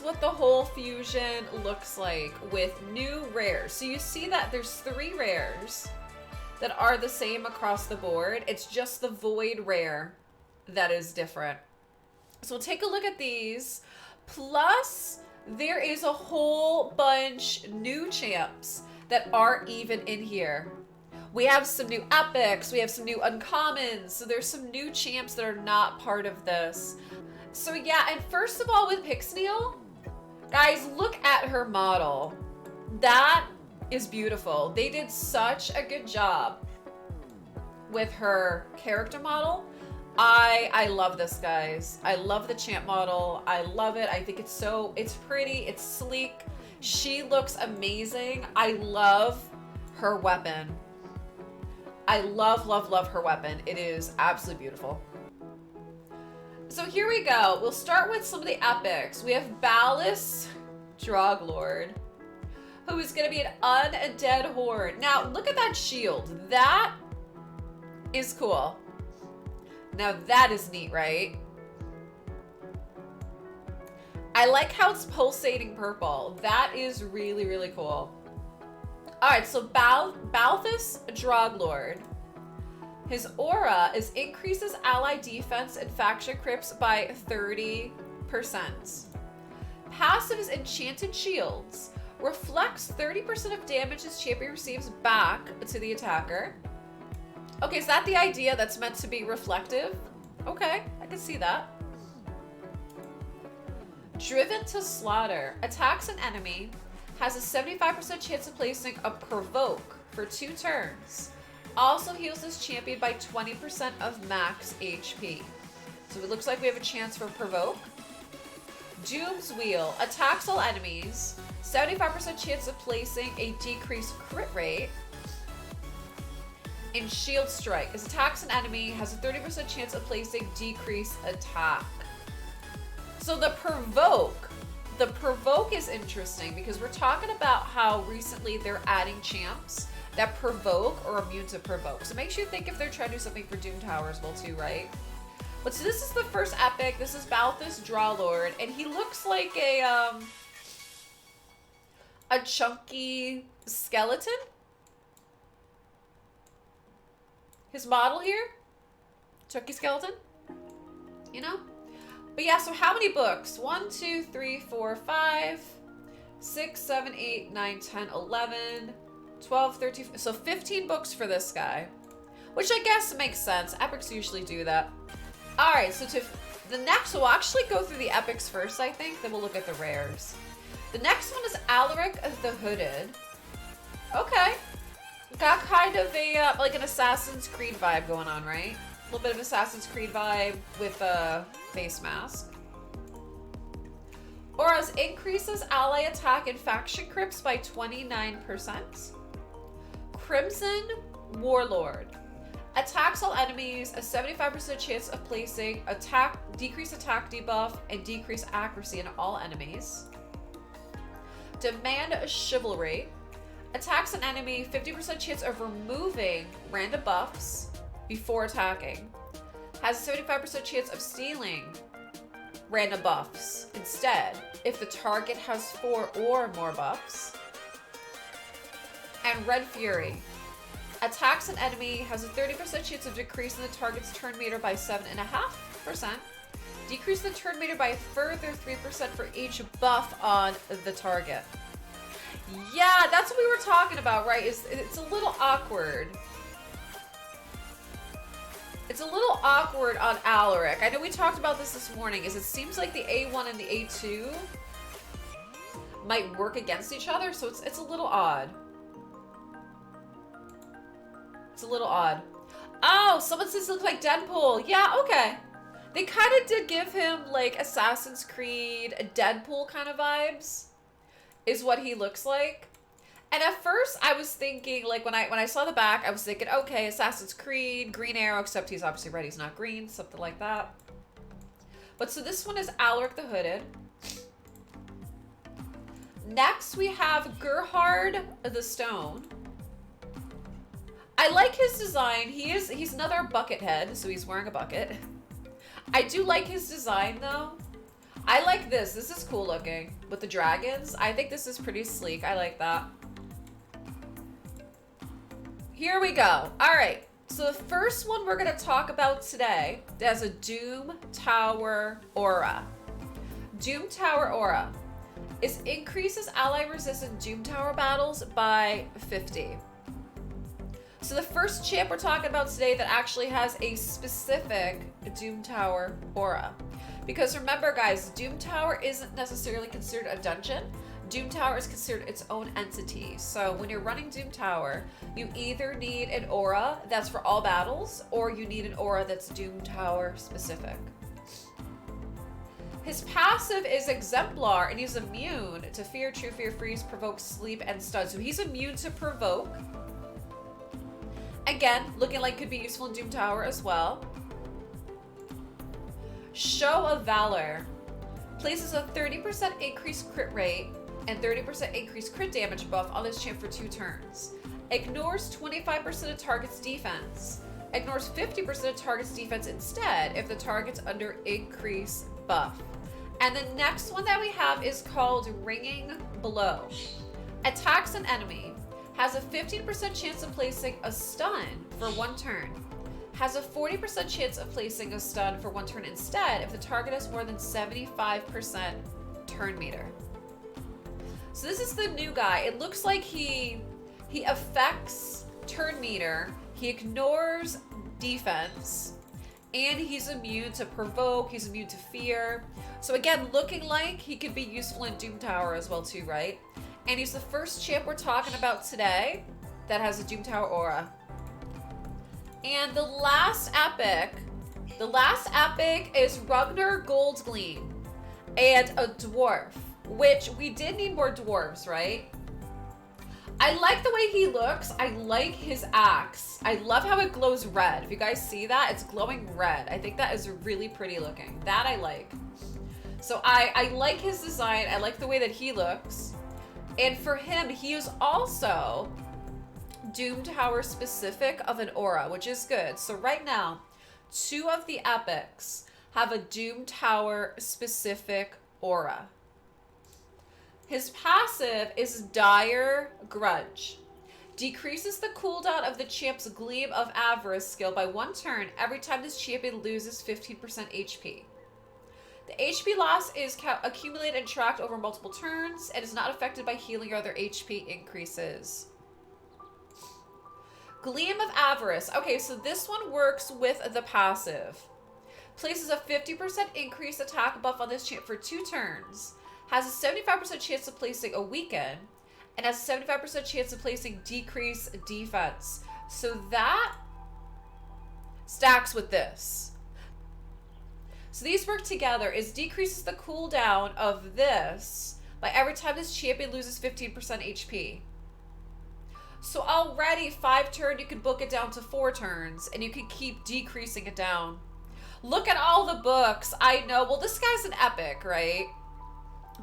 what the whole fusion looks like with new rares. So you see that there's 3 rares that are the same across the board. It's just the void rare that is different. So we'll take a look at these. Plus, there is a whole bunch new champs that aren't even in here. We have some new epics, we have some new uncommons, so there's some new champs that are not part of this. So yeah, and first of all with Pyxniel, guys, look at her model. That is beautiful. They did such a good job with her character model. I love this, guys. I love the champ model. I love it. I think it's pretty, it's sleek. She looks amazing. I love her weapon. I love, love, love her weapon. It is absolutely beautiful. So here we go. We'll start with some of the epics. We have Ballas Droglord, who is going to be an undead horde. Now, look at that shield. That is cool. Now, that is neat, right? I like how it's pulsating purple. That is really, really cool. All right, so Ballas Droglord. His aura is increases ally defense and faction crypts by 30%. Passive is Enchanted Shields. Reflects 30% of damage his champion receives back to the attacker. Okay, is that the idea that's meant to be reflective? Okay, I can see that. Driven to Slaughter. Attacks an enemy. Has a 75% chance of placing a provoke for 2 turns. Also heals this champion by 20% of max HP. So it looks like we have a chance for provoke. Doom's Wheel. Attacks all enemies. 75% chance of placing a decreased crit rate. And Shield Strike. As attacks an enemy, has a 30% chance of placing decreased attack. So the provoke is interesting because we're talking about how recently they're adding champs that provoke or immune to provoke. So make sure you think if they're trying to do something for Doom Tower as well too, right? But so this is the first epic. This is Ballas Droglord, and he looks like a chunky skeleton. His model here, chunky skeleton, you know? But yeah, so how many books? 1, 2, 3, 4, 5, 6, 7, 8, 9, 10, 11, 12, 13. So 15 books for this guy, which I guess makes sense. Epics usually do that. All right, so to the next, so we'll actually go through the epics first, I think, then we'll look at the rares. The next one is Alaric the Hooded. Okay. Got kind of a, like an Assassin's Creed vibe going on, right? A little bit of Assassin's Creed vibe with a face mask. Auras increases ally attack and faction crypts by 29%. Crimson Warlord. Attacks all enemies, a 75% chance of placing decreased attack debuff and decreased accuracy in all enemies. Demand Chivalry. Attacks an enemy, 50% chance of removing random buffs before attacking. Has a 75% chance of stealing random buffs instead if the target has 4 or more buffs. And Red Fury. Attacks an enemy, has a 30% chance of decreasing the target's turn meter by 7.5%. Decrease the turn meter by a further 3% for each buff on the target. Yeah, that's what we were talking about, right? It's a little awkward. It's a little awkward on Alaric. I know we talked about this morning, is it seems like the A1 and the A2 might work against each other, so it's a little odd. It's a little odd. Oh, someone says it looks like Deadpool. Yeah, okay. They kind of did give him like Assassin's Creed, Deadpool kind of vibes, is what he looks like. And at first I was thinking, like when I saw the back, I was thinking, okay, Assassin's Creed, Green Arrow, except he's obviously red, he's not green, something like that. But so this one is Alaric the Hooded. Next we have Gerhard the Stone. I like his design. He's another bucket head, so he's wearing a bucket. I do like his design though. I like this. This is cool looking. With the dragons, I think this is pretty sleek. I like that. Here we go. All right. So the first one we're going to talk about today has a Doom Tower aura. Doom Tower aura is increases ally resistant Doom Tower battles by 50. So the first champ we're talking about today that actually has a specific Doom Tower aura. Because remember guys, Doom Tower isn't necessarily considered a dungeon. Doom Tower is considered its own entity. So when you're running Doom Tower, you either need an aura that's for all battles, or you need an aura that's Doom Tower specific. His passive is Exemplar, and he's immune to Fear, True Fear, Freeze, Provoke, Sleep, and Stun. So he's immune to Provoke. Again, looking like could be useful in Doom Tower as well. Show of Valor places a 30% increased crit rate and 30% increased crit damage buff on this champ for 2 turns. Ignores 25% of target's defense. Ignores 50% of target's defense instead if the target's under increase buff. And the next one that we have is called Ringing Blow. Attacks an enemy. Has a 15% chance of placing a stun for 1 turn. Has a 40% chance of placing a stun for 1 turn instead if the target has more than 75% turn meter. So this is the new guy. It looks like he affects turn meter, he ignores defense, and he's immune to Provoke, he's immune to Fear. So again, looking like he could be useful in Doom Tower as well too, right? And he's the first champ we're talking about today that has a Doom Tower aura. And the last epic is Rugnar Goldgleam and a dwarf, which we did need more dwarves, right? I like the way he looks. I like his axe. I love how it glows red. If you guys see that, it's glowing red. I think that is really pretty looking. That I like. So I like his design. I like the way that he looks. And for him, he is also Doom Tower specific of an aura, which is good. So right now, 2 of the epics have a Doom Tower specific aura. His passive is Dire Grudge. Decreases the cooldown of the champ's Gleam of Avarice skill by 1 turn every time this champion loses 15% HP. The HP loss is accumulated and tracked over multiple turns and is not affected by healing or other HP increases. Gleam of Avarice. Okay, so this one works with the passive. Places a 50% increased attack buff on this champ for 2 turns. Has a 75% chance of placing a weaken. And has a 75% chance of placing decrease defense. So that stacks with this. So these work together. It decreases the cooldown of this by every time this champion loses 15% HP. So already 5 turns, you could book it down to 4 turns, and you can keep decreasing it down. Look at all the books. I know, well, this guy's an epic, right?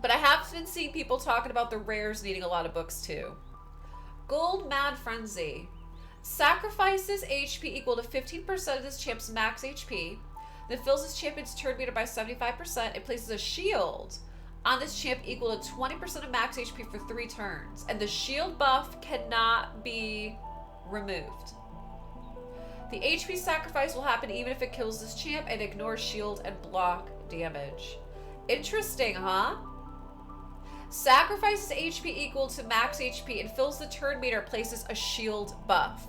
But I have been seeing people talking about the rares needing a lot of books too. Gold Mad Frenzy. Sacrifices HP equal to 15% of this champ's max HP. Then fills this champion's turn meter by 75% and places a shield on this champ equal to 20% of max HP for 3 turns. And the shield buff cannot be removed. The HP sacrifice will happen even if it kills this champ and ignores shield and block damage. Interesting, huh? Sacrifices HP equal to max HP and fills the turn meter, places a shield buff.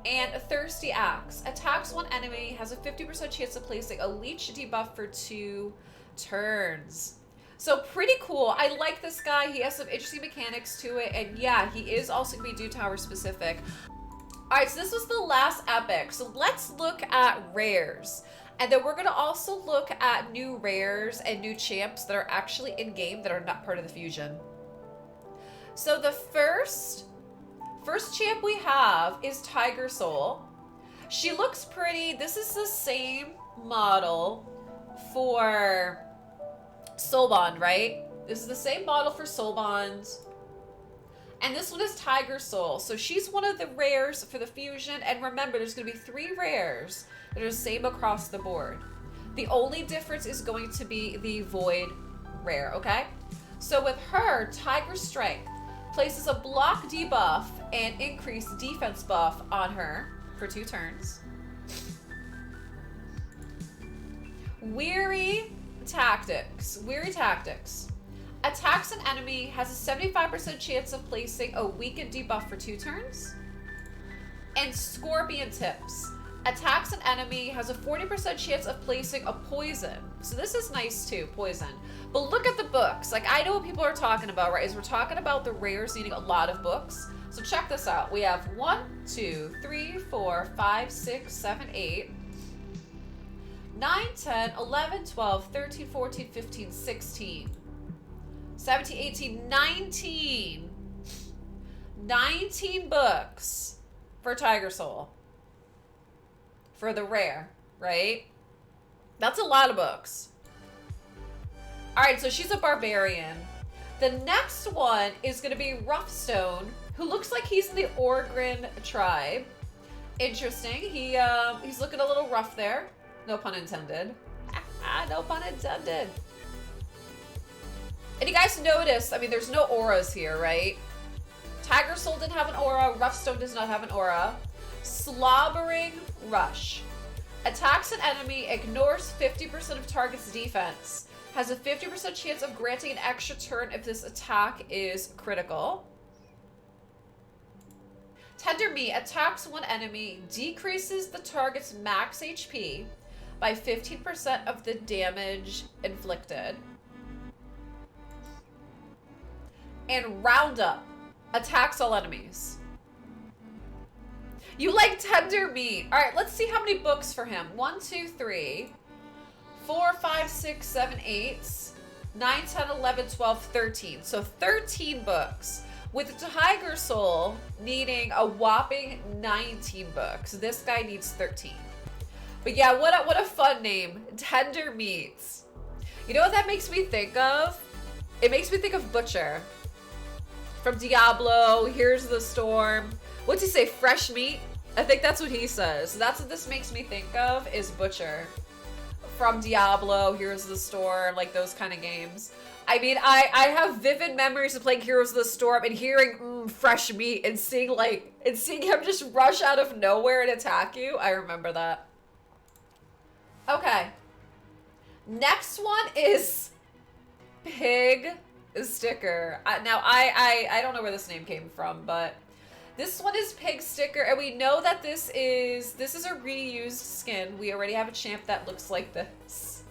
And a Thirsty Axe. Attacks 1 enemy, has a 50% chance of placing a leech debuff for 2 turns. So pretty cool. I like this guy. He has some interesting mechanics to it. And yeah, he is also going to be Doom Tower specific. Alright, so this was the last epic. So let's look at rares. And then we're going to also look at new rares and new champs that are actually in-game that are not part of the fusion. So the first champ we have is Tiger Soul. She looks pretty. This is the same model for Soulbond, right? This is the same model for Soulbond. And this one is Tiger Soul. So she's one of the rares for the fusion. And remember, there's going to be 3 rares that are the same across the board. The only difference is going to be the Void rare, okay? So with her, Tiger Strength places a block debuff and increased defense buff on her for 2 turns. Weary Tactics. Weary Tactics. Attacks an enemy has a 75% chance of placing a weakened debuff for 2 turns. And Scorpion Tips. Attacks an enemy has a 40% chance of placing a poison. So this is nice too, poison. But look at the books. Like, I know what people are talking about, right? Is we're talking about the rares needing a lot of books. So check this out. We have 1, 2, 3, 4, 5, 6, 7, 8, 9, 10, 11, 12, 13, 14, 15, 16, 17, 18, 19. 19 books for Tiger Soul. For the rare, right? That's a lot of books. All right, so she's a barbarian. The next one is going to be Roughstone, who looks like he's in the Orgrin tribe. Interesting. He's looking a little rough there. No pun intended. No pun intended. And you guys notice, I mean, there's no auras here, right? Tiger Soul didn't have an aura. Roughstone does not have an aura. Slobbering Rush. Attacks an enemy, ignores 50% of target's defense. Has a 50% chance of granting an extra turn if this attack is critical. Tender Meat attacks one enemy, decreases the target's max HP by 15% of the damage inflicted. And Roundup attacks all enemies. You like Tender Meat. All right, let's see how many books for him. 1, 2, 3, 4, 5, 6, 7, 8, 9, 10, 11, 12, 13. So 13 books. With Tiger Soul needing a whopping 19 books. This guy needs 13. But yeah, what a fun name. Tender Meats. You know what that makes me think of? It makes me think of Butcher. From Diablo, Here's the Storm. What's he say? Fresh meat? I think that's what he says. That's what this makes me think of, is Butcher. From Diablo, Here's the Storm, like those kind of games. I mean, I have vivid memories of playing Heroes of the Storm and hearing fresh meat and seeing him just rush out of nowhere and attack you. I remember that. Okay. Next one is Pig Sticker. Now, I don't know where this name came from, but this one is Pig Sticker, and we know that this is a reused skin. We already have a champ that looks like this.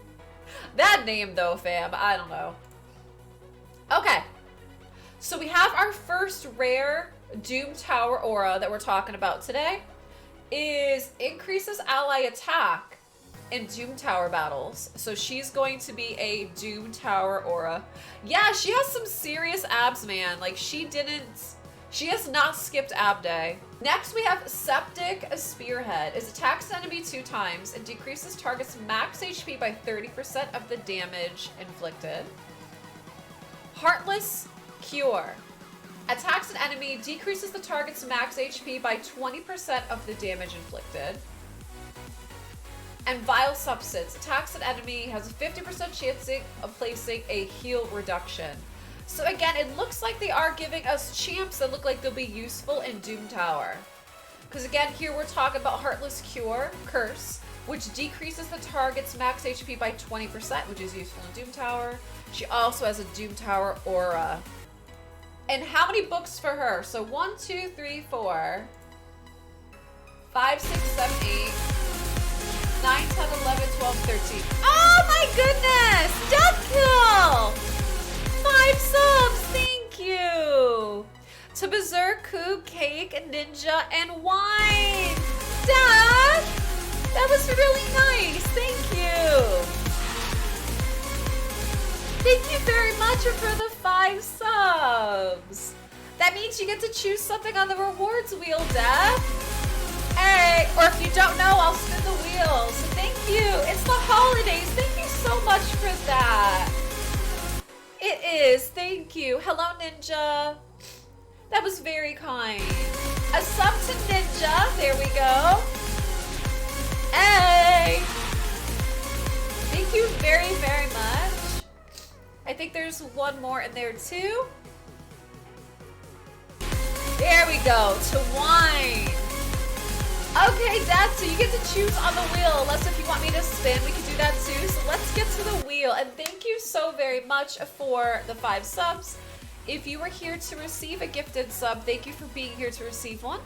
That name, though, fam, I don't know. Okay, so we have our first rare Doom Tower aura that we're talking about today. Is increases ally attack in Doom Tower battles. So she's going to be a Doom Tower aura. Yeah, she has some serious abs, man. Like, she has not skipped ab day. Next, we have Septic Spearhead. It attacks the enemy 2 times and decreases target's max HP by 30% of the damage inflicted. Heartless Cure. Attacks an enemy, decreases the target's max HP by 20% of the damage inflicted. And Vile Substance. Attacks an enemy, has a 50% chance of placing a heal reduction. So again, it looks like they are giving us champs that look like they'll be useful in Doom Tower. Because again, here we're talking about Heartless Cure, Curse, which decreases the target's max HP by 20%, which is useful in Doom Tower. She also has a Doom Tower aura. And how many books for her? So 1, 2, 3, 4, 5, 6, 7, 8, 9, 10, 11, 12, 13. Oh my goodness! Death Kill! 5 subs, thank you! To Berserk, Coop, Cake, Ninja, and Wine! Dad! That was really nice, thank you! Thank you very much for the 5 subs! That means you get to choose something on the rewards wheel, Dad! Hey, or if you don't know, I'll spin the wheel. So thank you. It's the holidays. Thank you so much for that. It is. Thank you. Hello, Ninja. That was very kind. A sub to Ninja. There we go. Hey. Thank you very, very much. I think there's one more in there too. There we go, to wine. Okay, Dad, so you get to choose on the wheel. Unless if you want me to spin, we can do that too. So let's get to the wheel. And thank you so very much for the 5 subs. If you were here to receive a gifted sub, thank you for being here to receive one.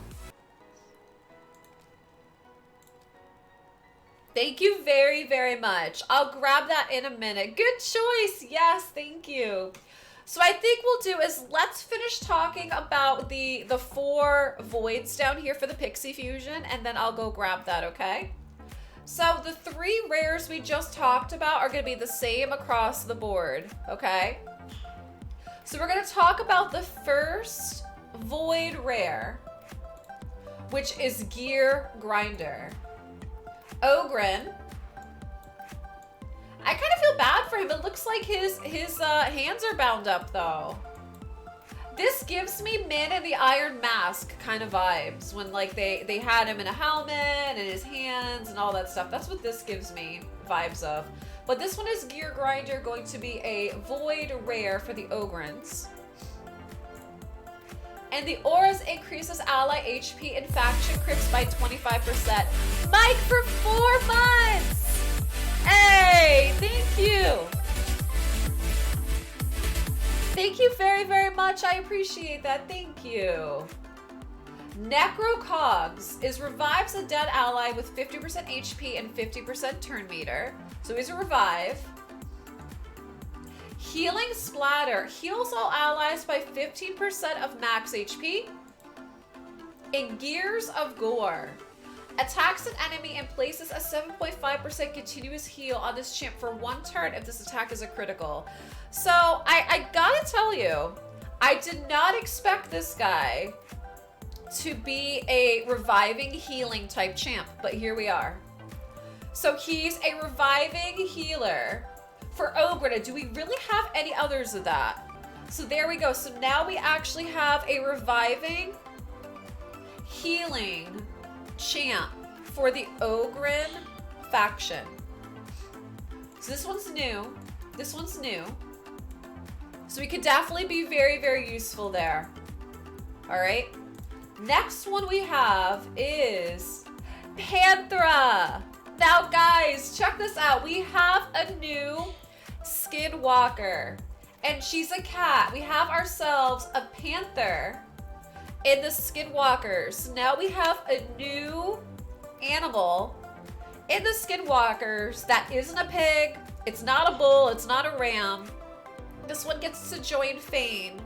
Thank you very, very much. I'll grab that in a minute. Good choice. Yes, thank you. So I think we'll do is let's finish talking about the 4 voids down here for the Pixie Fusion, and then I'll go grab that, okay? So the 3 rares we just talked about are going to be the same across the board, okay? So we're going to talk about the first void rare, which is Gear Grinder. Ogren. I kind of feel bad for him. It looks like his hands are bound up though. This gives me Man in the Iron Mask kind of vibes when like they had him in a helmet and his hands and all that stuff. That's what this gives me vibes of. But this one is Gear Grinder, going to be a void rare for the Ogrins. And the auras increases ally HP and faction crits by 25%. Mike for 4 months! Hey, thank you. Thank you very, very much. I appreciate that. Thank you. Necrocogs is revives a dead ally with 50% HP and 50% turn meter. So he's a revive. Healing Splatter heals all allies by 15% of max HP. And Gears of Gore attacks an enemy and places a 7.5% continuous heal on this champ for 1 turn if this attack is a critical. So I gotta tell you, I did not expect this guy to be a reviving healing type champ, but here we are. So he's a reviving healer for Ogre. Do we really have any others of that? So there we go. So now we actually have a reviving healing champ for the Ogren faction. So this one's new. This one's new. So we could definitely be very, very useful there. All right. Next one we have is Panthera. Now guys, check this out. We have a new Skinwalker and she's a cat. We have ourselves a panther in the Skinwalkers. So now we have a new animal in the Skinwalkers that isn't a pig, it's not a bull, it's not a ram. This one gets to join Fane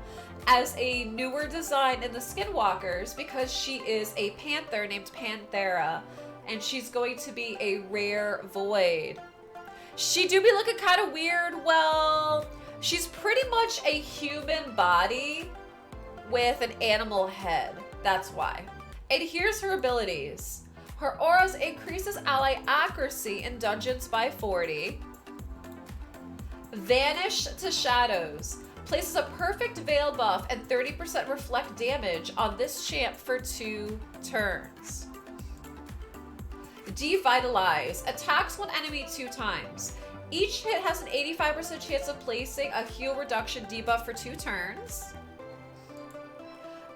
as a newer design in the Skinwalkers because she is a panther named Panthera, and she's going to be a rare void. She do be looking kind of weird. Well, she's pretty much a human body with an animal head. That's why. And here's her abilities. Her auras increases ally accuracy in dungeons by 40. Vanish to Shadows places a perfect veil buff and 30% reflect damage on this champ for 2 turns. Devitalize attacks one enemy 2 times. Each hit has an 85% chance of placing a heal reduction debuff for 2 turns.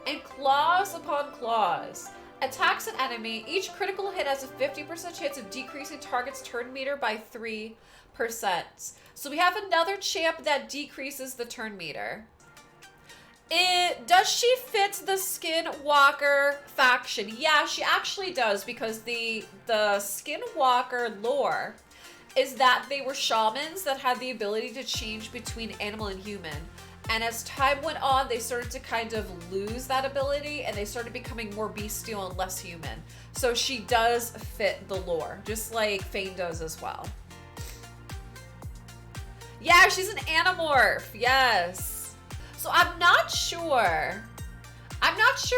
And Claws upon Claws attacks an enemy. Each critical hit has a 50% chance of decreasing target's turn meter by 3%. So we have another champ that decreases the turn meter. Does she fit the Skinwalker faction? Yeah, she actually does, because the Skinwalker lore is that they were shamans that had the ability to change between animal and human. And as time went on, they started to kind of lose that ability and they started becoming more bestial and less human. So she does fit the lore, just like Fane does as well. Yeah, she's an Animorph, yes. So I'm not sure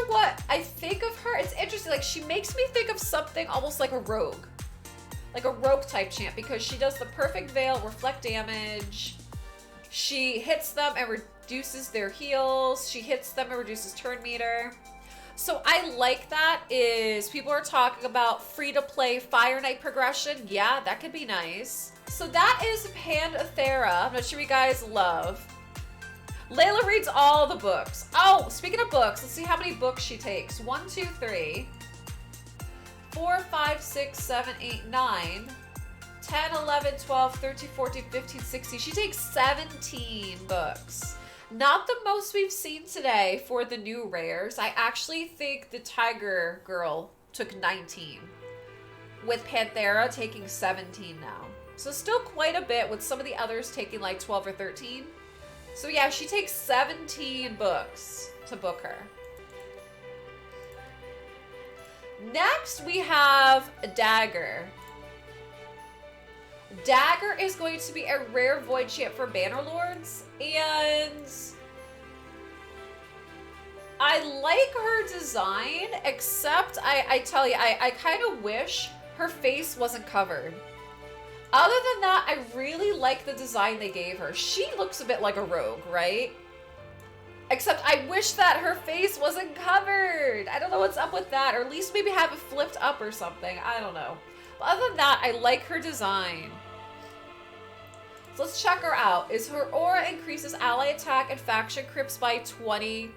what I think of her. It's interesting, like she makes me think of something almost like a rogue type champ, because she does the perfect veil, reflect damage. She hits them and reduces their heals. She hits them and reduces turn meter. So I like that is people are talking about free-to-play Fire Knight progression. Yeah, that could be nice. So that is Panthera. I'm not sure you guys love. Leila reads all the books. Oh, speaking of books, let's see how many books she takes. 1, 2, 3, 4, 5, 6, 7, 8, 9, 10, 11, 12, 13, 14, 15, 16. She takes 17 books. Not the most we've seen today for the new rares. I actually think the Tiger Girl took 19, with Panthera taking 17 now. So still quite a bit, with some of the others taking like 12 or 13. So yeah, she takes 17 books to book her. Next, we have Dagger. Dagger is going to be a rare void champ for Bannerlords, and I like her design, except I tell you, I kind of wish her face wasn't covered. Other than that, I really like the design they gave her. She looks a bit like a rogue, right? Except I wish that her face wasn't covered. I don't know what's up with that, or at least maybe have it flipped up or something. I don't know. But other than that, I like her design. So let's check her out. Is her aura increases ally attack and faction crypts by 20%.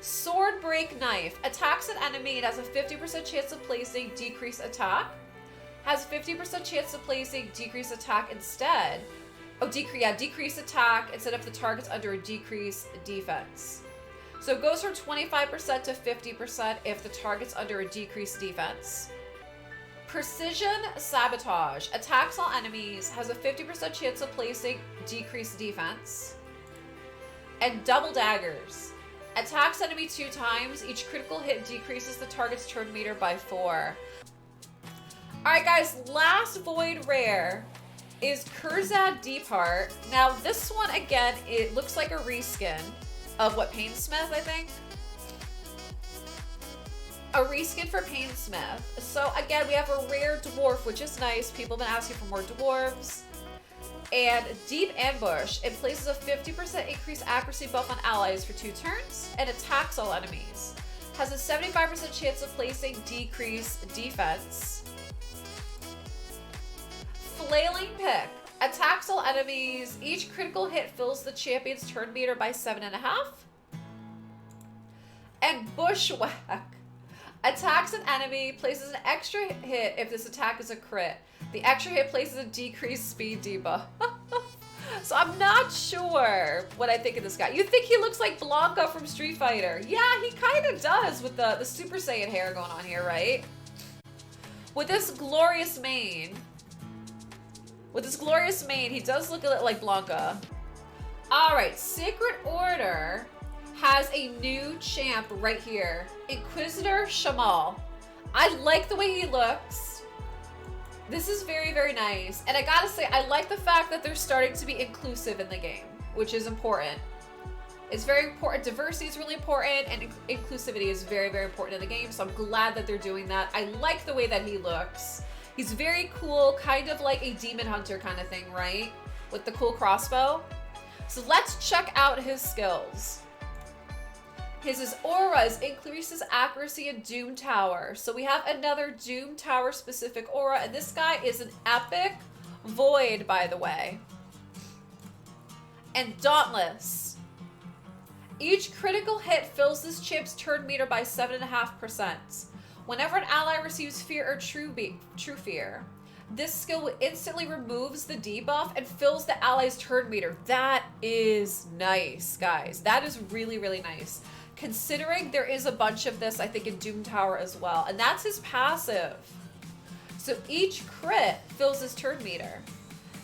Sword Break Knife. Attacks an enemy and has a 50% chance of placing decreased attack. Has 50% chance of placing decreased attack instead. Oh, decrease attack instead of the target's under a decreased defense. So it goes from 25% to 50% if the target's under a decreased defense. Precision Sabotage. Attacks all enemies. Has a 50% chance of placing decreased defense. And Double Daggers. Attacks enemy 2 times. Each critical hit decreases the target's turn meter by 4. Alright guys, last Void Rare is Kurzad Deepheart. Now this one, again, it looks like a reskin of what, Painsmith, I think? A reskin for Painsmith. So again, we have a rare dwarf, which is nice. People have been asking for more dwarves. And Deep Ambush. It places a 50% increased accuracy buff on allies for 2 turns and attacks all enemies. Has a 75% chance of placing decreased defense. Flailing Pick. Attacks all enemies. Each critical hit fills the champion's turn meter by 7.5. And Bushwhack. Attacks an enemy, places an extra hit if this attack is a crit. The extra hit places a decreased speed debuff. So I'm not sure what I think of this guy. You think he looks like Blanca from Street Fighter? Yeah, he kind of does with the Super Saiyan hair going on here, right? With this glorious mane. He does look a little like Blanca. Alright, Sacred Order has a new champ right here. Inquisitor Shamal. I like the way he looks. This is very, very nice. And I gotta say, I like the fact that they're starting to be inclusive in the game, which is important. It's very important. Diversity is really important, and inclusivity is very, very important in the game. So I'm glad that they're doing that. I like the way that he looks. He's very cool, kind of like a demon hunter kind of thing, right? With the cool crossbow. So let's check out his skills. His aura increases accuracy in Doom Tower. So we have another Doom Tower specific aura, and this guy is an epic void, by the way. And Dauntless. Each critical hit fills this champ's turn meter by 7.5%. Whenever an ally receives fear or true fear, this skill instantly removes the debuff and fills the ally's turn meter. That is nice, guys. That is really, really nice. Considering there is a bunch of this, I think, in Doom Tower as well. And that's his passive. So each crit fills his turn meter.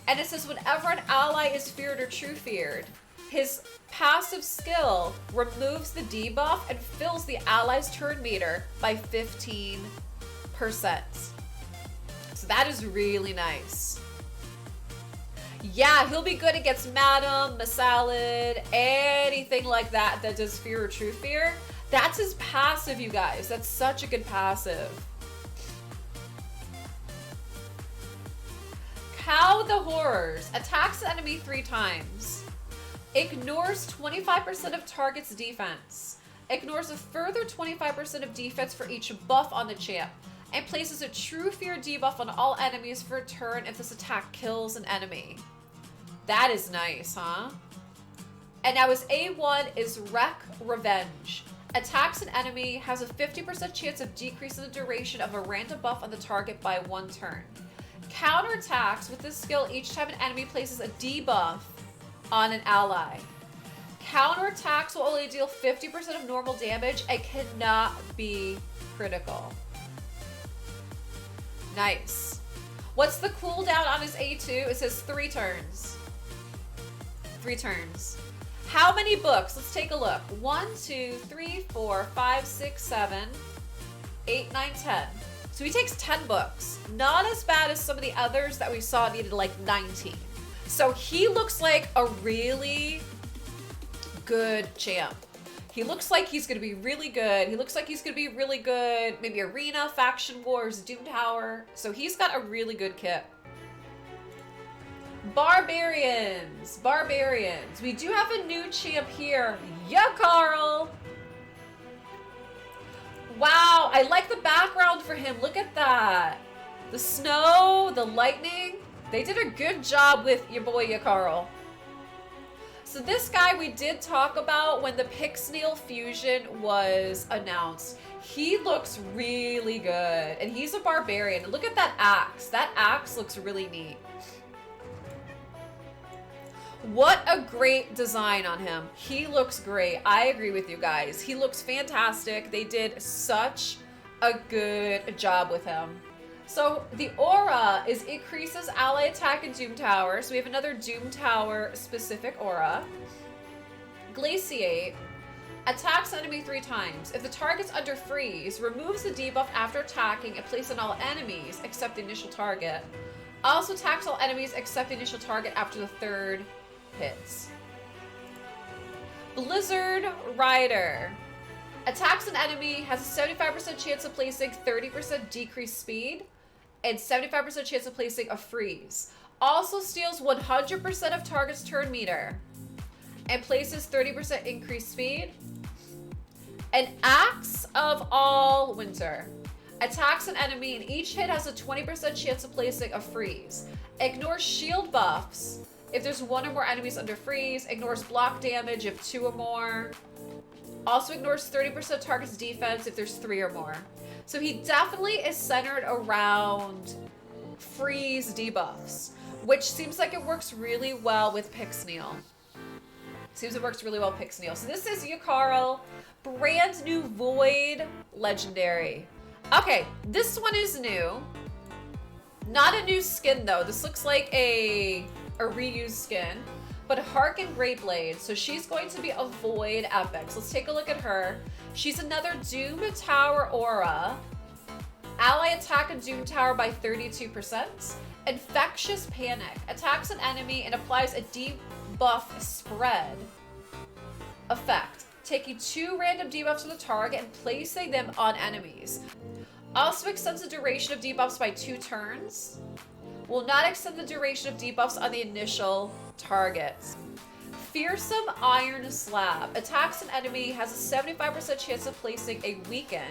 And it says whenever an ally is feared or true feared, his passive skill removes the debuff and fills the ally's turn meter by 15%. So that is really nice. Yeah, he'll be good against Madam, Masalad, anything like that that does fear or true fear. That's his passive, you guys. That's such a good passive. Cow the Horrors. Attacks the enemy 3 times. Ignores 25% of target's defense. ignores a further 25% of defense for each buff on the champ, and places a True Fear debuff on all enemies for a turn if this attack kills an enemy. That is nice, huh? And now his A1 is Wreck Revenge. Attacks an enemy, has a 50% chance of decreasing the duration of a random buff on the target by 1 turn. Counterattacks with this skill each time an enemy places a debuff on an ally. Counterattacks will only deal 50% of normal damage and cannot be critical. Nice. What's the cooldown on his A2? It says 3 turns. 3 turns. How many books? Let's take a look. 1, 2, 3, 4, 5, 6, 7, 8, 9, 10. So he takes 10 books. Not as bad as some of the others that we saw needed like 19. So he looks like a really good champ. He looks like he's going to be really good. He looks like he's going to be really good. Maybe Arena, Faction Wars, Doom Tower. So he's got a really good kit. Barbarians. Barbarians. We do have a new champ here. Yeah, Carl. Wow, I like the background for him. Look at that. The snow, the lightning. They did a good job with your boy, Carl. So this guy we did talk about when the Pyxniel fusion was announced. He looks really good. And he's a barbarian. Look at that axe. That axe looks really neat. What a great design on him. He looks great. I agree with you guys. He looks fantastic. They did such a good job with him. So the aura is increases ally attack in Doom Tower. So we have another Doom Tower specific aura. Glaciate. Attacks enemy 3 times. If the target's under freeze, removes the debuff after attacking and places on all enemies except the initial target. Also attacks all enemies except the initial target after the 3rd hits. Blizzard Rider. Attacks an enemy, has a 75% chance of placing 30% decreased speed and 75% chance of placing a freeze. Also steals 100% of target's turn meter and places 30% increased speed. An Axe of All Winter. Attacks an enemy and each hit has a 20% chance of placing a freeze. Ignores shield buffs if there's 1 or more enemies under freeze. Ignores block damage if 2 or more. Also ignores 30% target's defense if there's 3 or more. So he definitely is centered around freeze debuffs, which seems like it works really well with Pyxniel. Seems it works really well with Pyxniel. So this is Yakarl, brand new Void Legendary. Okay, this one is new. Not a new skin though. This looks like a reused skin. But Harken Greatblade, so she's going to be a Void Epic. So let's take a look at her. She's another Doom Tower aura. Ally attack in Doom Tower by 32%. Infectious Panic. Attacks an enemy and applies a debuff spread effect, taking 2 random debuffs from the target and placing them on enemies. Also extends the duration of debuffs by 2 turns. Will not extend the duration of debuffs on the initial targets. Fearsome Iron Slab. Attacks an enemy, has a 75% chance of placing a weaken.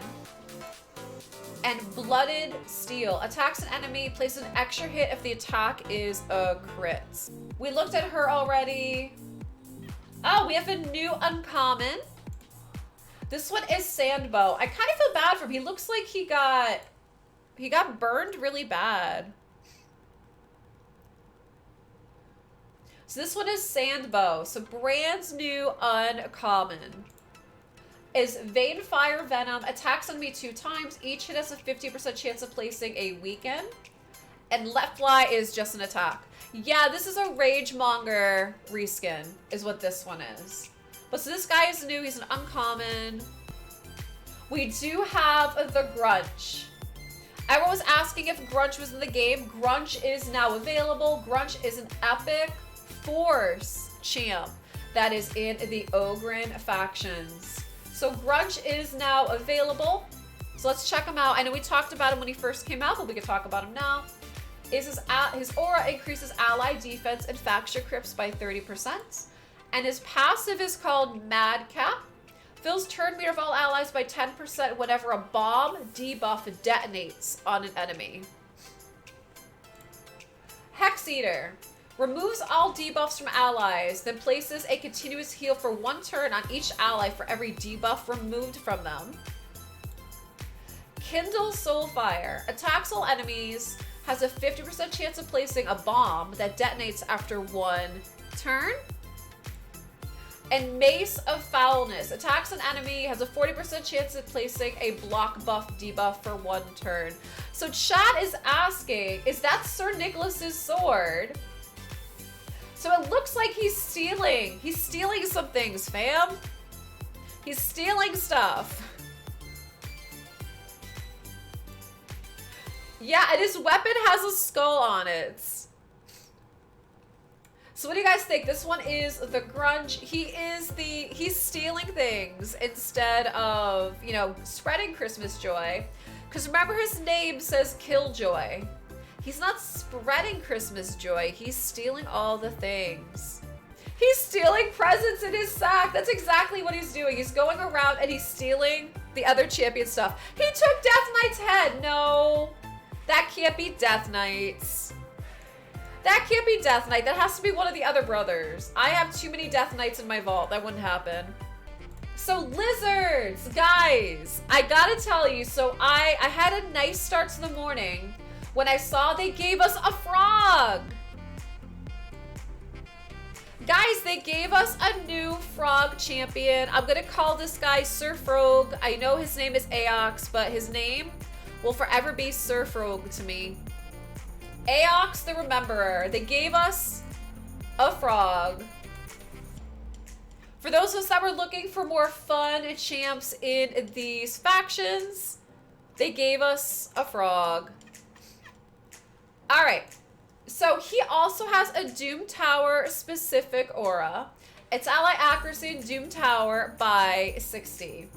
And Blooded Steel. Attacks an enemy, places an extra hit if the attack is a crit. We looked at her already. Oh, we have a new uncommon. This one is Sandbow. I kind of feel bad for him. He looks like he got burned really bad. So this one is Sandbow. So brand new uncommon. Is Vein-Fire Venom. Attacks enemy 2 times. Each hit has a 50% chance of placing a weaken. And Let Fly is just an attack. Yeah, this is a Ragemonger reskin is what this one is. But so this guy is new. He's an uncommon. We do have the Grunch. Everyone was asking if Grunch was in the game. Grunch is now available. Grunch is an epic Force champ that is in the Ogren factions. So Grunch is now available. So let's check him out. I know we talked about him when he first came out, but we can talk about him now. His aura increases ally defense and faction crypts by 30%. And his passive is called Madcap. Fills turn meter of all allies by 10% whenever a bomb debuff detonates on an enemy. Hex Eater. Removes all debuffs from allies, then places a continuous heal for 1 turn on each ally for every debuff removed from them. Kindle Soulfire. Attacks all enemies. Has a 50% chance of placing a bomb that detonates after 1 turn. And Mace of Foulness. Attacks an enemy. Has a 40% chance of placing a block buff debuff for 1 turn. So chat is asking, is that Sir Nicholas's sword? So it looks like he's stealing. He's stealing some things, fam. He's stealing stuff. Yeah, and his weapon has a skull on it. So what do you guys think? This one is the grunge. He's stealing things instead of, you know, spreading Christmas joy. Because remember, his name says Killjoy. He's not spreading Christmas joy. He's stealing all the things. He's stealing presents in his sack. That's exactly what he's doing. He's going around and he's stealing the other champion stuff. He took Death Knight's head. No, that can't be Death Knight's. That can't be Death Knight. That has to be one of the other brothers. I have too many Death Knights in my vault. That wouldn't happen. So lizards, guys, I gotta tell you, so I had a nice start to the morning when I saw they gave us a frog. Guys, they gave us a new frog champion. I'm gonna call this guy Sir Frog. I know his name is Aox, but his name will forever be Sir Frog to me. Aox the Rememberer. They gave us a frog. For those of us that were looking for more fun champs in these factions, they gave us a frog. All right, so he also has a Doom Tower specific aura. It's ally accuracy in Doom Tower by 60.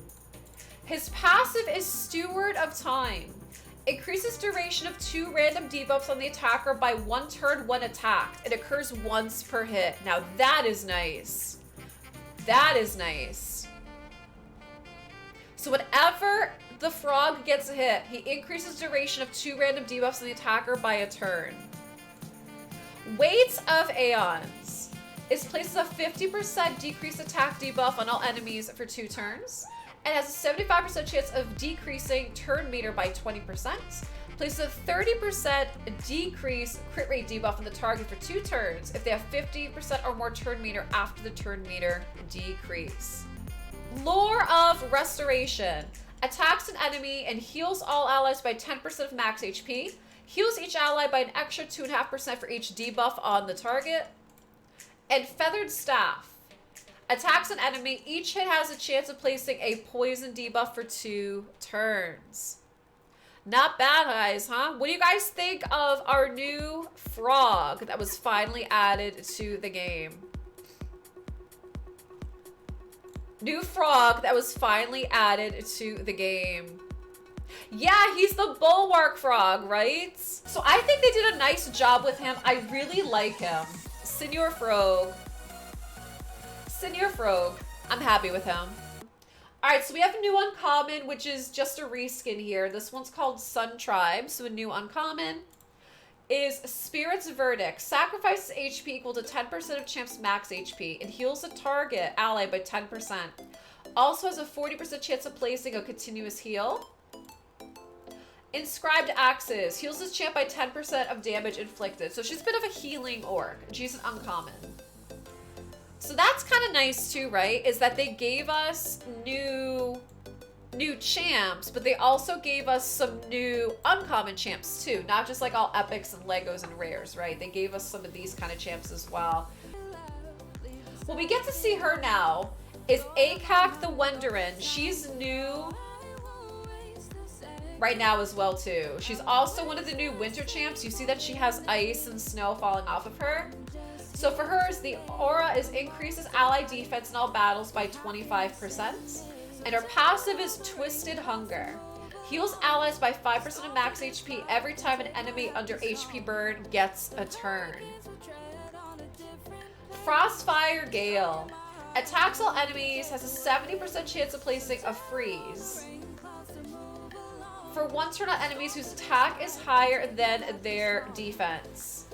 His passive is Steward of Time. Increases duration of 2 random debuffs on the attacker by 1 turn when attacked. It occurs once per hit. Now that is nice. That is nice. So whenever the frog gets a hit, he increases duration of 2 random debuffs on the attacker by a turn. Weight of Aeons is places a 50% decreased attack debuff on all enemies for 2 turns, and has a 75% chance of decreasing turn meter by 20%. Places a 30% decrease crit rate debuff on the target for 2 turns if they have 50% or more turn meter after the turn meter decrease. Lore of Restoration. Attacks an enemy and heals all allies by 10% of max HP. Heals each ally by an extra 2.5% for each debuff on the target. And Feathered Staff. Attacks an enemy. Each hit has a chance of placing a poison debuff for 2 turns. Not bad, guys, huh? What do you guys think of our new frog that was finally added to the game? New frog that was finally added to the game. Yeah, he's the Bulwark frog, right? So I think they did a nice job with him. I really like him. Senor Frog. Senor Frog. I'm happy with him. Alright, so we have a new uncommon, which is just a reskin here. This one's called Sun Tribe, so a new uncommon is Spirit's Verdict. Sacrifices HP equal to 10% of Champ's max HP and heals a target ally by 10%. Also has a 40% chance of placing a continuous heal. Inscribed Axes. Heals his champ by 10% of damage inflicted. So she's a bit of a healing orc. She's an uncommon. So that's kind of nice too, right? Is that they gave us new champs, but they also gave us some new uncommon champs too. Not just like all epics and Legos and rares, right? They gave us some of these kind of champs as well. What we get to see her now is Akak the Wenderin. She's new right now as well too. She's also one of the new winter champs. You see that she has ice and snow falling off of her. So for hers, the aura increases ally defense in all battles by 25%. And her passive is Twisted Hunger. Heals allies by 5% of max HP every time an enemy under HP burn gets a turn. Frostfire Gale. Attacks all enemies, has a 70% chance of placing a freeze. For one turn on enemies whose attack is higher than their defense.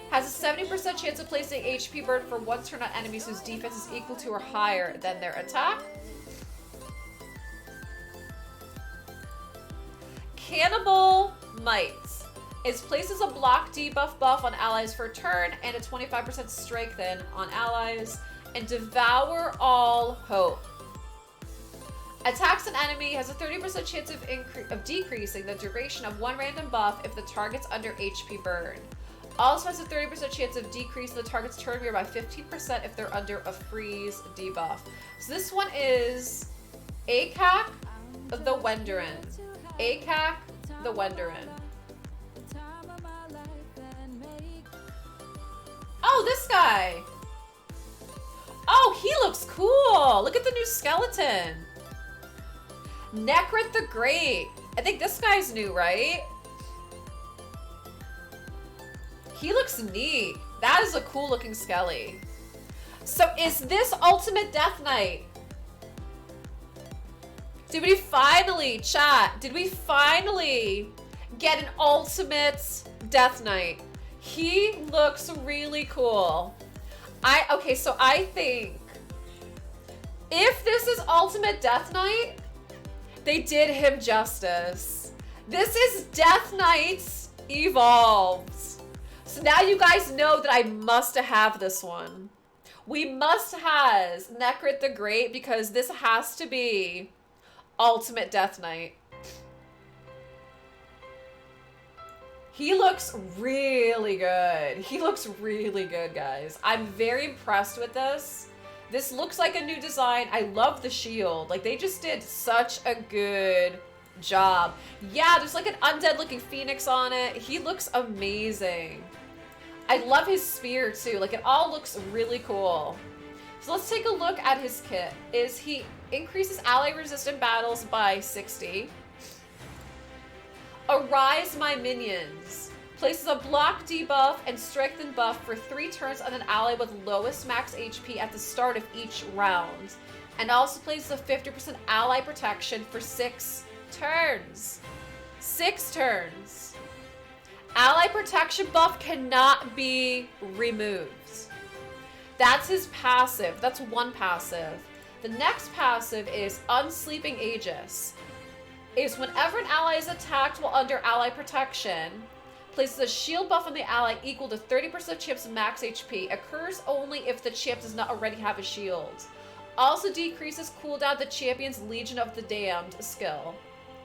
Has a 70% chance of placing HP burn for one turn on enemies whose defense is equal to or higher than their attack. Cannibal Mites. It places a block debuff buff on allies for a turn and a 25% strengthen on allies. And Devour All Hope. Attacks an enemy, has a 30% chance of decreasing the duration of one random buff if the target's under HP burn. Also has a 30% chance of decreasing the target's turn meter by 15% if they're under a freeze debuff. So this one is ACAC the Wenderin. ACAC the Wenderin. Oh, this guy. Oh, he looks cool. Look at the new skeleton. Necrit the Great. I think this guy's new, right? He looks neat. That is a cool looking skelly. So is this Ultimate Death Knight? Did we finally, chat, did we finally get an Ultimate Death Knight? He looks really cool. Okay, so I think if this is Ultimate Death Knight, they did him justice. This is Death Knights Evolved. So now you guys know that I must have this one. We must have Necrit the Great because this has to be Ultimate Death Knight. He looks really good. He looks really good, guys. I'm very impressed with this. This looks like a new design. I love the shield. Like, they just did such a good job. Yeah, there's like an undead looking phoenix on it. He looks amazing. I love his spear too. Like, it all looks really cool. So let's take a look at his kit. He increases ally resistant battles by 60. Arise My Minions. Places a block debuff and strengthen buff for 3 turns on an ally with lowest max HP at the start of each round. And also places a 50% ally protection for 6 turns. 6 turns. Ally protection buff cannot be removed. That's his passive. That's one passive. The next passive is Unsleeping Aegis. Is whenever an ally is attacked while under ally protection, places a shield buff on the ally equal to 30% of champ's max HP. Occurs only if the champ does not already have a shield. Also decreases cooldown the champion's Legion of the Damned skill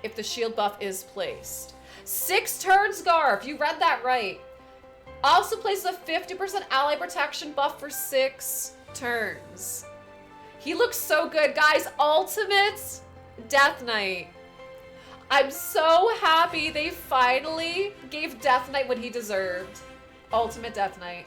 if the shield buff is placed. 6 turns, Garf. You read that right. Also places a 50% ally protection buff for 6 turns. He looks so good, guys. Ultimate Death Knight. I'm so happy they finally gave Death Knight what he deserved. Ultimate Death Knight.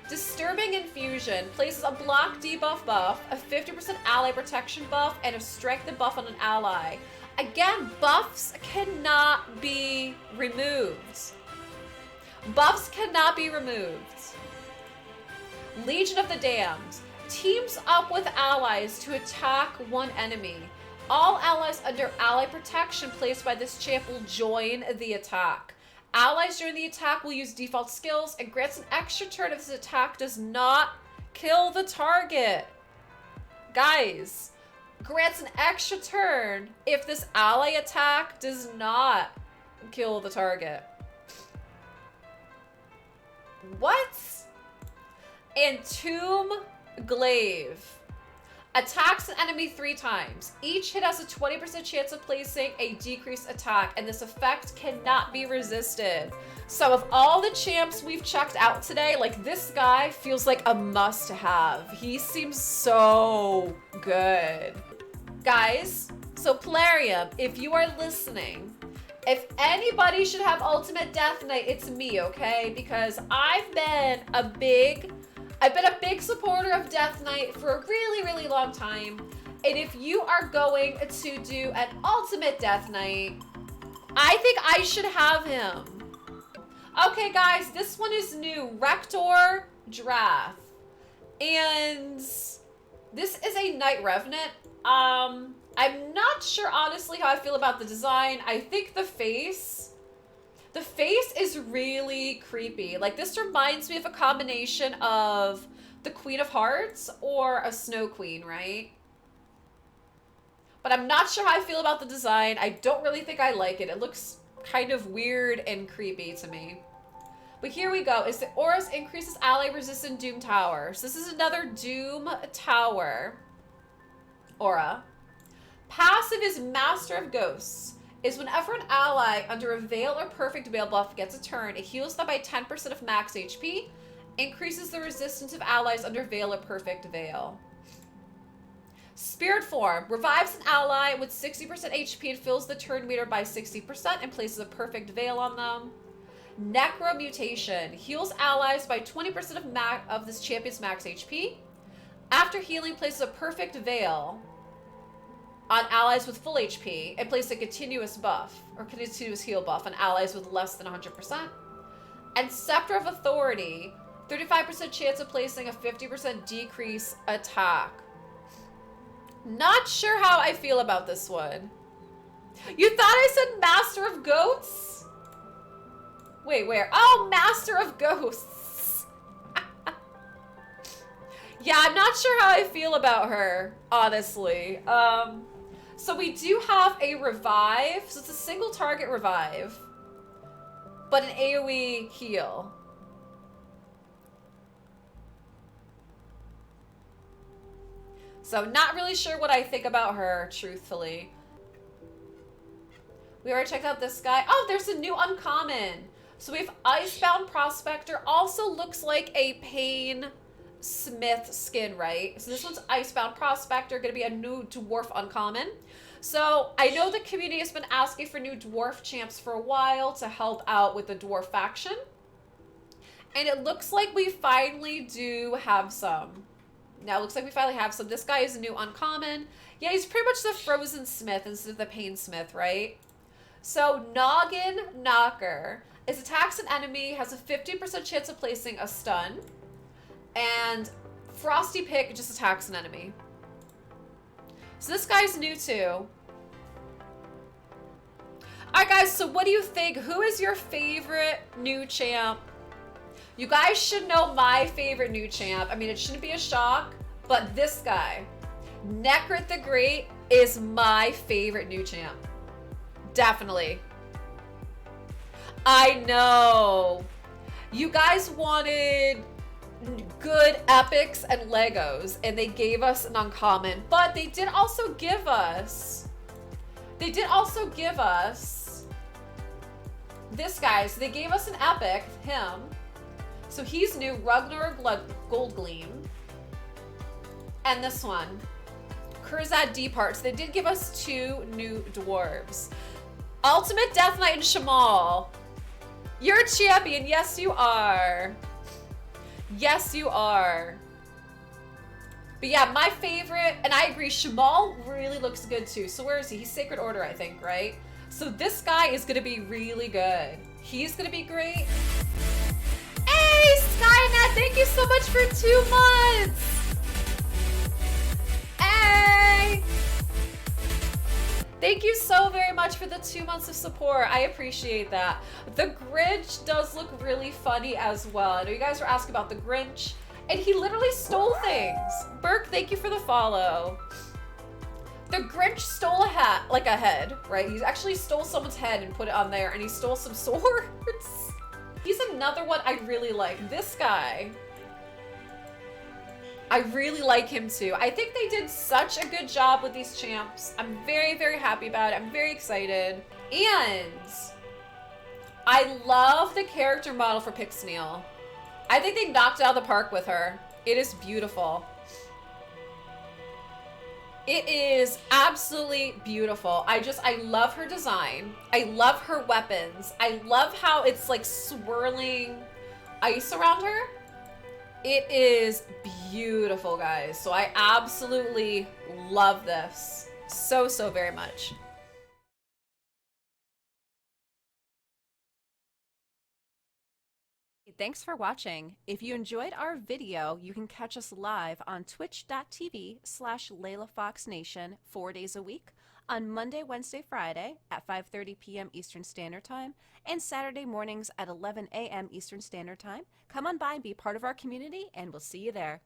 Disturbing Infusion places a block debuff buff, a 50% ally protection buff, and a strength buff on an ally. Again, buffs cannot be removed. Buffs cannot be removed. Legion of the Damned teams up with allies to attack one enemy. All allies under ally protection placed by this champ will join the attack. Allies during the attack will use default skills and grants an extra turn if this attack does not kill the target. Guys, grants an extra turn if this ally attack does not kill the target. What? And Tomb Glaive. Attacks an enemy 3 times. Each hit has a 20% chance of placing a decreased attack, and this effect cannot be resisted. So of all the champs we've checked out today, like, this guy feels like a must-have. He seems so good. Guys, so Plarium, if you are listening, if anybody should have Ultimate Death Knight, it's me, okay? Because I've been a big supporter of Death Knight for a really, really long time. And if you are going to do an Ultimate Death Knight, I think I should have him. Okay, guys, this one is new. Rector Drath. And this is a Night Revenant. I'm not sure, honestly, how I feel about the design. I think the face is really creepy. Like, this reminds me of a combination of the Queen of Hearts or a Snow Queen, right? But I'm not sure how I feel about the design. I don't really think I like it. It looks kind of weird and creepy to me. But here we go. Is the Auras increases ally resistant Doom Tower. So this is another Doom Tower aura. Passive is Master of Ghosts. Is whenever an ally under a Veil or Perfect Veil buff gets a turn, it heals them by 10% of max HP. Increases the resistance of allies under Veil or Perfect Veil. Spirit Form. Revives an ally with 60% HP and fills the turn meter by 60% and places a Perfect Veil on them. Necro Mutation. Heals allies by 20% of this champion's max HP. After healing, places a Perfect Veil on allies with full HP and places a continuous buff, or continuous heal buff on allies with less than 100%. And Scepter of Authority. 35% chance of placing a 50% decrease attack. Not sure how I feel about this one. You thought I said Master of Goats? Wait, where? Oh, Master of Ghosts. Yeah, I'm not sure how I feel about her, honestly. So we do have a revive. So it's a single target revive, but an AoE heal. So not really sure what I think about her, truthfully. We already checked out this guy. Oh, there's a new uncommon. So we have Icebound Prospector. Also looks like a Pain Smith skin, right? So this one's Icebound Prospector, gonna be a new dwarf uncommon. So I know the community has been asking for new dwarf champs for a while to help out with the dwarf faction. And it looks like we finally do have some. Now it looks like we finally have some. This guy is a new uncommon. Yeah, he's pretty much the Frozen Smith instead of the Pain Smith, right? So Noggin Knocker. It attacks an enemy, has a 50% chance of placing a stun. And Frosty Pick just attacks an enemy. So this guy's new too. Alright guys, so what do you think? Who is your favorite new champ? You guys should know my favorite new champ. I mean, it shouldn't be a shock, but this guy, Necrit the Great, is my favorite new champ. Definitely. I know. You guys wanted good epics and Legos, and they gave us an uncommon, but they did also give us this guy. So they gave us an epic, him. So he's new, Ragnar Gold Gleam. And this one, Kurzad Deepart. So they did give us two new dwarves. Ultimate Death Knight and Shamal. You're a champion. Yes, you are. Yes, you are. But yeah, my favorite, and I agree, Shamal really looks good too. So where is he? He's Sacred Order, I think, right? So this guy is going to be really good. He's going to be great. Hey, Skynet, thank you so much for 2 months. Hey. Thank you so very much for the 2 months of support. I appreciate that. The Grinch does look really funny as well. I know you guys were asking about the Grinch, and he literally stole things. Burke, thank you for the follow. The Grinch stole a hat, like a head, right? He actually stole someone's head and put it on there, and he stole some swords. He's another one I really like. This guy, I really like him too. I think they did such a good job with these champs. I'm very, very happy about it. I'm very excited. And I love the character model for Pyxniel. I think they knocked it out of the park with her. It is beautiful. It is absolutely beautiful. I love her design. I love her weapons. I love how it's like swirling ice around her. It is beautiful, guys. So I absolutely love this so, so very much. thanks for watching. If you enjoyed our video, you can catch us live on twitch.tv/LeilaFoxNation 4 days a week on Monday, Wednesday, Friday at 5:30 p.m. Eastern Standard Time and Saturday mornings at 11 a.m. Eastern Standard Time. Come on by and be part of our community, and we'll see you there.